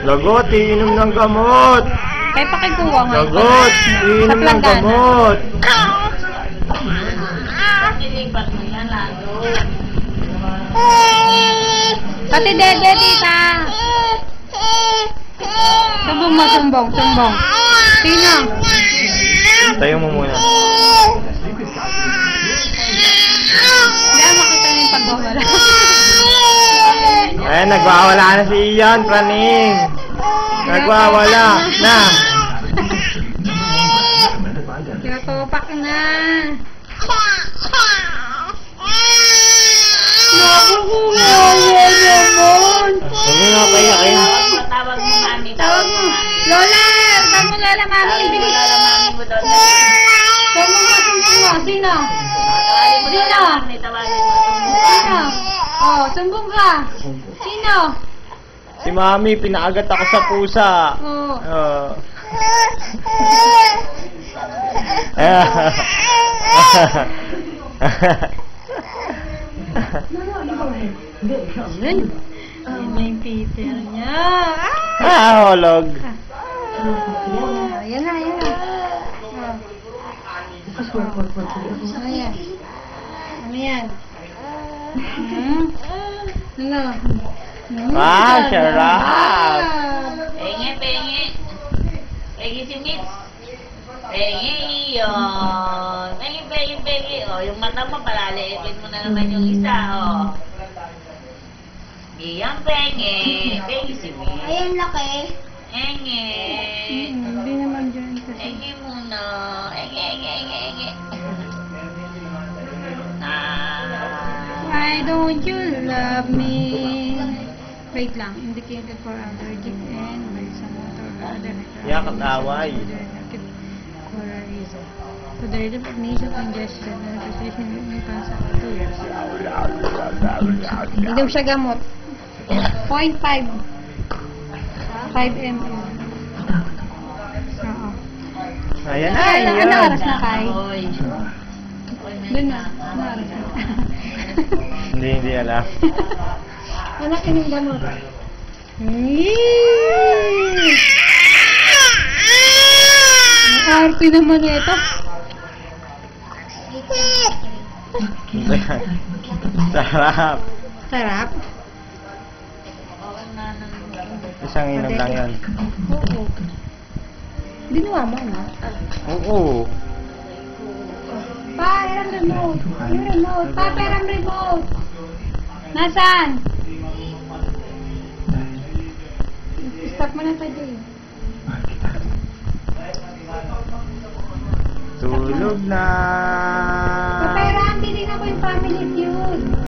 Lagot, iinom ng gamot. Kaya pakikuha nga. Lagot, iinom ng gamot. Nilipat mo yan, lalo. Pati dede, tita. Sumbong mo, sumbong. Sino? Tayo mo muna. Hindi makita niyo yung pagbawala. Eh, nagwawala na si Ian, praning. Nagwawala na. Kinatupak na. Nakukumawa naman. Huwag mo nga payakin. Tawag mo, mami. Tawag mo. Lola! Tawag mo Lola, mami. Bilis. Mami mo doon. Sumbong mo. Sino? Tawagin mo doon, mami. Tawagin mo. Sino? Oh, sumbong ka. Sino? Si Mami, pinaagat ako sa pusa. Oh. Yun. May Peter niya. Holog. Ayan na. Ayan. Ano yan? Ano? Sarap. Penge. Penge si Mitch. Penge yun. Penge. O, yung mata mo, palaliitin mo na naman yung isa, o. Iyang penge. Penge si Mitch. Ayan, laki. Enge. Hindi naman dyan kasi. Enge muna. Enge. Why don't you love me? Wait lang. Indicated for allergic and by some motor or other. Yak at away. For a reason. So the relief of nasal congestion and precision may pass up to 2 years. Hindi daw siya gamot. 0.5. 5 ml. Oo. Ayan. Ano oras na kayo? Oy. Doon na. Ano oras na? Hindi alam. Anak, ining gamot. Ang arte naman ito. Sarap. Sarap. Isang inom lang yan. Oo. Ginawa mo, no? Oo. Pa, yung remote. Yung remote. Pa, perang remote. Nasaan? Stop mo na sa Jay. Tulog na.